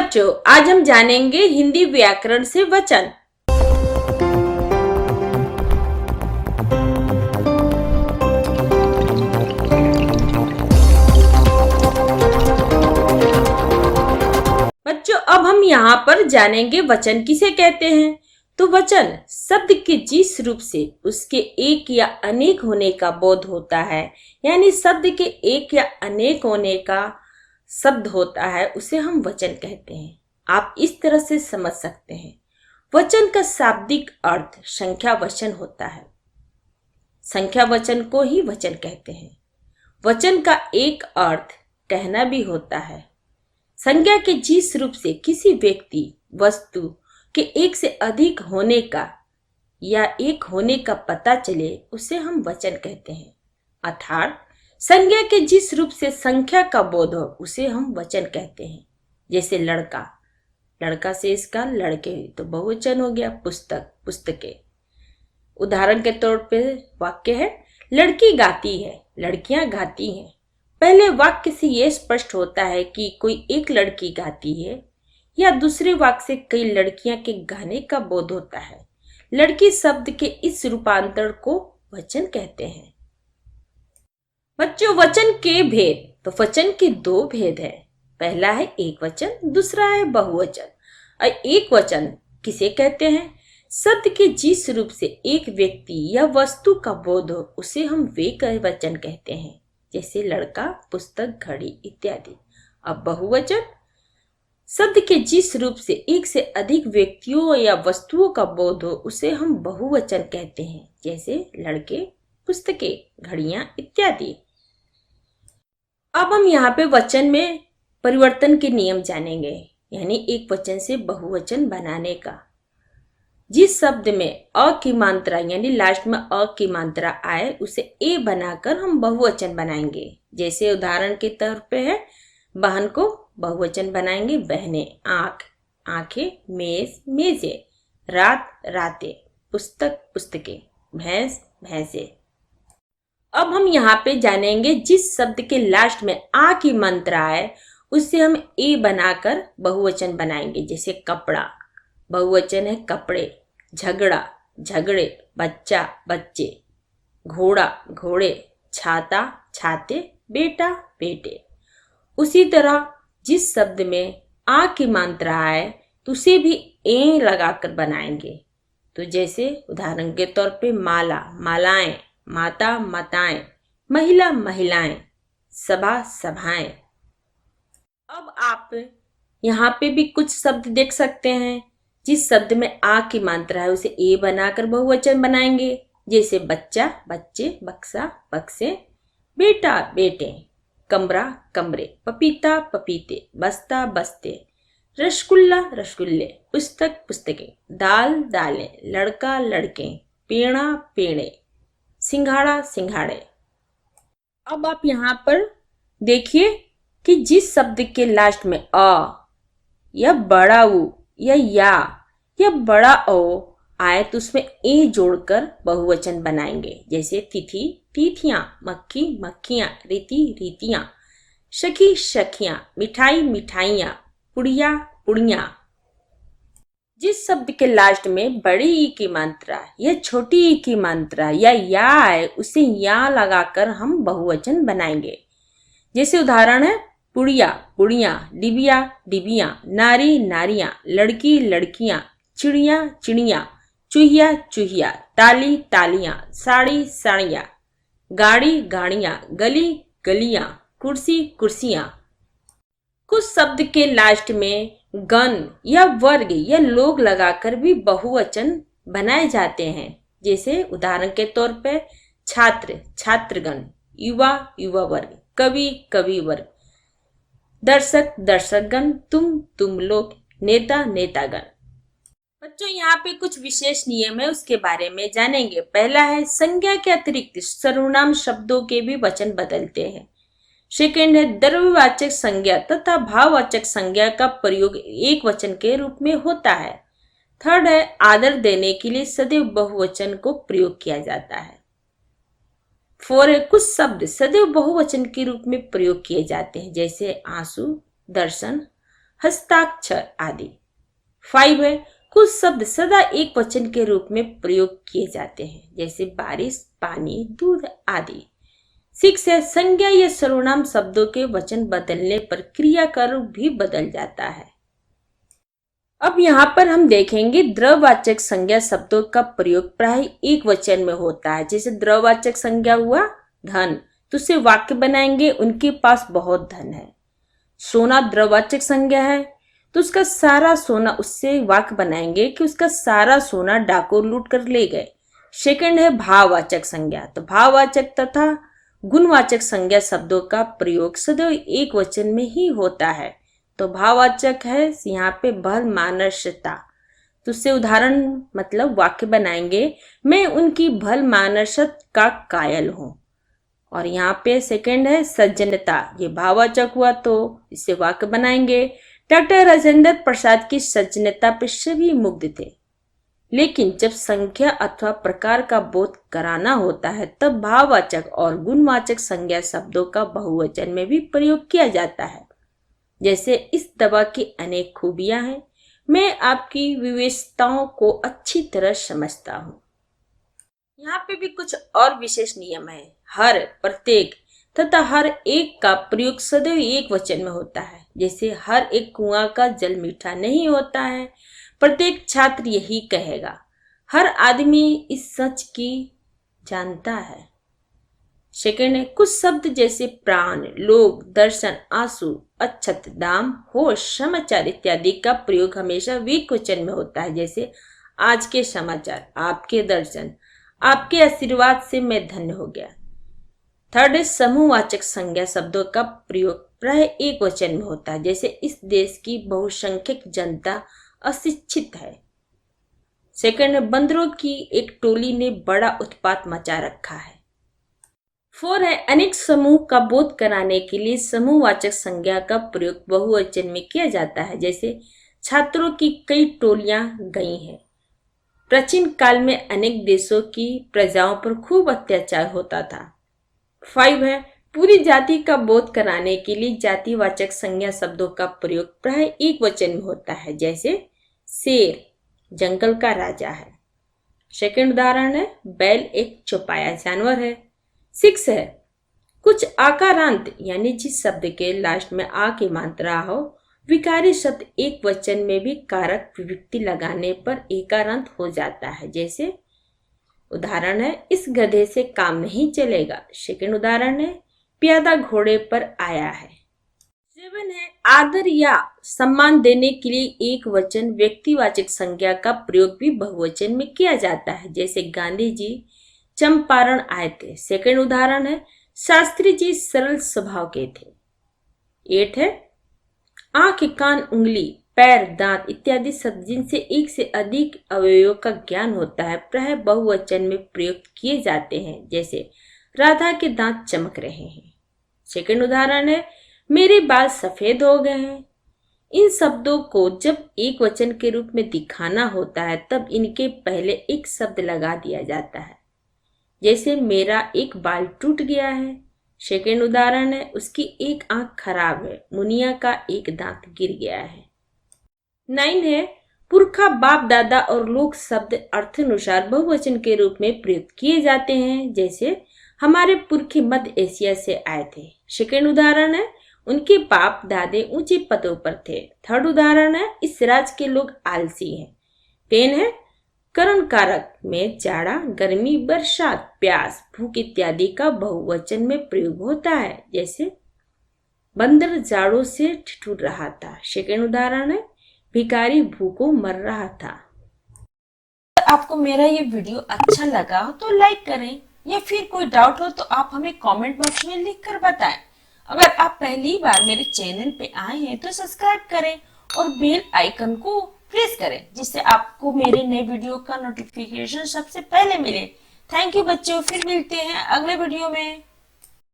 बच्चों, आज हम जानेंगे हिंदी व्याकरण से वचन। बच्चों, अब हम यहाँ पर जानेंगे वचन किसे कहते हैं। तो वचन शब्द के जिस रूप से उसके एक या अनेक होने का बोध होता है, यानी शब्द के एक या अनेक होने का शब्द होता है, उसे हम वचन कहते हैं। आप इस तरह से समझ सकते हैं, वचन का शाब्दिक अर्थ संख्या वचन होता है। संख्या वचन को ही वचन कहते हैं। वचन का एक अर्थ कहना भी होता है। संज्ञा के जिस रूप से किसी व्यक्ति वस्तु के एक से अधिक होने का या एक होने का पता चले, उसे हम वचन कहते हैं। अर्थात संज्ञा के जिस रूप से संख्या का बोध हो, उसे हम वचन कहते हैं। जैसे लड़का, लड़का से इसका लड़के, तो बहुवचन हो गया। पुस्तक, पुस्तकें। उदाहरण के तौर पे वाक्य है, लड़की गाती है, लड़कियां गाती हैं। पहले वाक्य से यह स्पष्ट होता है कि कोई एक लड़की गाती है, या दूसरे वाक्य से कई लड़कियां के गाने का बोध होता है। लड़की शब्द के इस रूपांतर को वचन कहते हैं। बच्चों, वचन के भेद। तो वचन के दो भेद है। पहला है एक वचन, दूसरा है बहुवचन। और एक वचन किसे कहते हैं? शब्द के जिस रूप से एक व्यक्ति या वस्तु का बोध हो, उसे हम वे वचन कहते हैं। जैसे लड़का, पुस्तक, घड़ी इत्यादि। अब बहुवचन शब्द के जिस रूप से एक से अधिक व्यक्तियों या वस्तुओं का बोध हो, उसे हम बहुवचन कहते हैं। जैसे लड़के, पुस्तकें, घड़ियां इत्यादि। अब हम यहाँ पे वचन में परिवर्तन के नियम जानेंगे, यानी एक वचन से बहुवचन बनाने का। जिस शब्द में अ की मात्रा यानी लास्ट में अ की मात्रा आए, उसे ए बनाकर हम बहुवचन बनाएंगे। जैसे उदाहरण के तौर पे है, बहन को बहुवचन बनाएंगे बहने, आंख, आंखें, मेज, मेजे, रात, रातें, पुस्तक, पुस्तकें, भैंस, भैंसे। अब हम यहाँ पे जानेंगे जिस शब्द के लास्ट में आ की मात्रा आए, उससे हम ए बनाकर बहुवचन बनाएंगे। जैसे कपड़ा, बहुवचन है कपड़े। झगड़ा, झगड़े, बच्चा, बच्चे, घोड़ा, घोड़े, छाता, छाते, बेटा, बेटे। उसी तरह जिस शब्द में आ की मात्रा आए, तो उसे भी ए लगाकर बनाएंगे। तो जैसे उदाहरण के तौर पे माला, मालाएं, माता, माताएं, महिला, महिलाएं, सभा, सभाएं। अब आप यहाँ पे भी कुछ शब्द देख सकते हैं। जिस शब्द में आ की मात्रा है, उसे ए बनाकर बहुवचन बनाएंगे। जैसे बच्चा, बच्चे, बक्सा, बक्से, बेटा, बेटे, कमरा, कमरे, पपीता, पपीते, बस्ता, बस्ते, रसगुल्ला, रसगुल्ले, पुस्तक, पुस्तकें, दाल, दालें, लड़का, लड़के, पेड़ा, पेड़े, सिंघाड़ा, सिंघाड़े। अब आप यहाँ पर देखिए कि जिस शब्द के लास्ट में अ या बड़ा उ या बड़ा ओ आए, तो उसमें ए जोड़कर बहुवचन बनाएंगे। जैसे तिथि, तिथियां, मक्खी, मक्खियां, रीति, रीतियां, सखी, सखियां, मिठाई, मिठाइयां, पुड़िया, पुड़ियां। जिस शब्द के लास्ट में बड़ी ई की मात्रा या छोटी ई की मात्रा या आए, उसे या लगाकर हम बहुवचन बनाएंगे। जैसे उदाहरण है, पुड़िया, पुड़िया, डिबिया, डिबिया, नारी, नारियां, लड़की, लड़कियां, चिड़िया, चिड़िया, चूहिया, चूहिया, ताली, तालियां, साड़ी, साड़ियां, गाड़ी, गाड़ियां, गली, गलियां, कुर्सी, कुर्सियां। कुछ शब्द के लास्ट में गण या वर्ग या लोग लगाकर भी बहुवचन बनाए जाते हैं। जैसे उदाहरण के तौर पे छात्र, छात्रगण, युवा, युवा वर्ग, कवि, कवि वर्ग, दर्शक, दर्शकगण, तुम लोग, नेता, नेतागण। बच्चों, यहाँ पे कुछ विशेष नियम है, उसके बारे में जानेंगे। पहला है, संज्ञा के अतिरिक्त सर्वनाम शब्दों के भी वचन बदलते हैं। सेकेंड है, द्रव्यवाचक संज्ञा तथा भाववाचक संज्ञा का प्रयोग एक वचन के रूप में होता है। थर्ड है, आदर देने के लिए सदैव बहुवचन को प्रयोग किया जाता है। फोर है, कुछ शब्द सदैव बहुवचन के रूप में प्रयोग किए जाते हैं। जैसे आंसू, दर्शन, हस्ताक्षर आदि। 5 है, कुछ शब्द सदा एक वचन के रूप में प्रयोग किए जाते हैं, जैसे बारिश, पानी, दूध आदि। 6 है, संज्ञा या सर्वनाम शब्दों के वचन बदलने पर क्रिया का रूप भी बदल जाता है। अब यहाँ पर हम देखेंगे द्रववाचक संज्ञा शब्दों का प्रयोग प्राय एक वचन में होता है। जैसे द्रववाचक संज्ञा हुआ धन, तो उससे वाक्य बनाएंगे उनके पास बहुत धन है। सोना द्रववाचक संज्ञा है, तो उसका सारा सोना, उससे वाक्य बनाएंगे कि उसका सारा सोना डाकुर लूट कर ले गए। सेकंड है भाववाचक संज्ञा, तो भाववाचक तथा गुणवाचक संज्ञा शब्दों का प्रयोग सदैव एक वचन में ही होता है। तो भाववाचक है यहाँ पे भल मानसता, तो उससे उदाहरण मतलब वाक्य बनाएंगे, मैं उनकी भल मानसत का कायल हूँ। और यहाँ पे सेकंड है सज्जनता, ये भाववाचक हुआ, तो इससे वाक्य बनाएंगे, डॉक्टर राजेंद्र प्रसाद की सज्जनता पे सभी मुग्ध थे। लेकिन जब संख्या अथवा प्रकार का बोध कराना होता है तब भाववाचक और गुणवाचक संज्ञा शब्दों का बहुवचन में भी प्रयोग किया जाता है। जैसे इस दवा की अनेक खूबियां हैं, मैं आपकी विशेषताओं को अच्छी तरह समझता हूँ। यहाँ पे भी कुछ और विशेष नियम है। हर, प्रत्येक तथा हर एक का प्रयोग सदैव एक वचन में होता है। जैसे हर एक कुआं का जल मीठा नहीं होता है, प्रत्येक छात्र यही कहेगा। हर आदमी इस सच की जानता है। सेकंड है, कुछ शब्द जैसे प्राण, लोक, दर्शन, आंसू, अक्षत, दाम, होश, समाचार इत्यादि का प्रयोग हमेशा एकवचन में होता है। जैसे आज के समाचार, आपके दर्शन, आपके आशीर्वाद से मैं धन्य हो गया। थर्ड है, समूहवाचक संज्ञा शब्दों का प्रयोग प्राय एक वचन में होता है। जैसे इस देश की बहुसंख्यक जनता अशिक्षित है। सेकंड है, बंदरों की एक टोली ने बड़ा उत्पात मचा रखा है। 4 है, अनेक समूह का बोध कराने के लिए समूहवाचक संज्ञा का प्रयोग बहुवचन में किया जाता है। जैसे छात्रों की कई टोलियां गई हैं। प्राचीन काल में अनेक देशों की प्रजाओं पर खूब अत्याचार होता था। 5 है, पूरी जाति का बोध कराने के लिए जातिवाचक संज्ञा शब्दों का प्रयोग प्राय एक वचन में होता है। जैसे शेर जंगल का राजा है। सेकंड उदाहरण है, बैल एक चौपाया जानवर है। 6 है, कुछ आकारांत यानी जिस शब्द के लास्ट में आ की मात्रा हो, विकारी शब्द एक वचन में भी कारक विभक्ति लगाने पर एकारांत हो जाता है। जैसे उदाहरण है, इस गधे से काम नहीं चलेगा। सेकंड उदाहरण है, प्यादा घोड़े पर आया है। 7 है, आदर या सम्मान देने के लिए एक वचन व्यक्तिवाचक संज्ञा का प्रयोग भी बहुवचन में किया जाता है। जैसे गांधी जी चंपारण आए थे। सेकंड उदाहरण है, शास्त्री जी सरल स्वभाव के थे। 8 है, आंख, कान, उंगली, पैर, दांत इत्यादि शब्द जिनसे एक से अधिक अवयवों का ज्ञान होता है प्राय बहुवचन में प्रयुक्त किए जाते हैं। जैसे राधा के दांत चमक रहे हैं। सेकंड उदाहरण है, मेरे बाल सफेद हो गए हैं। इन शब्दों को जब एक वचन के रूप में दिखाना होता है तब इनके पहले एक शब्द लगा दिया जाता है। जैसे मेरा एक बाल टूट गया है। सेकंड उदाहरण है, उसकी एक आंख खराब है, मुनिया का एक दांत गिर गया है। 9 है, पुरखा, बाप दादा और लोग शब्द अर्थानुसार बहुवचन के रूप में प्रयुक्त किए जाते हैं। जैसे हमारे पुरखे मध्य एशिया से आए थे। सेकंड उदाहरण है, उनके बाप दादे ऊंचे पदों पर थे। थर्ड उदाहरण है, इस राज्य के लोग आलसी हैं। 10 है, करण कारक में जाड़ा, गर्मी, बरसात, प्यास, भूख इत्यादि का बहुवचन में प्रयोग होता है। जैसे बंदर जाड़ों से ठिठुर रहा था। सेकंड उदाहरण है, भिखारी भूखों मर रहा था। अगर आपको मेरा ये वीडियो अच्छा लगा हो तो लाइक करें, या फिर कोई डाउट हो तो आप हमें कमेंट बॉक्स में लिख कर बताएं। अगर आप पहली बार मेरे चैनल पे आए हैं तो सब्सक्राइब करें और बेल आइकन को प्रेस करें, जिससे आपको मेरे नए वीडियो का नोटिफिकेशन सबसे पहले मिले। थैंक यू बच्चों, फिर मिलते हैं अगले वीडियो में।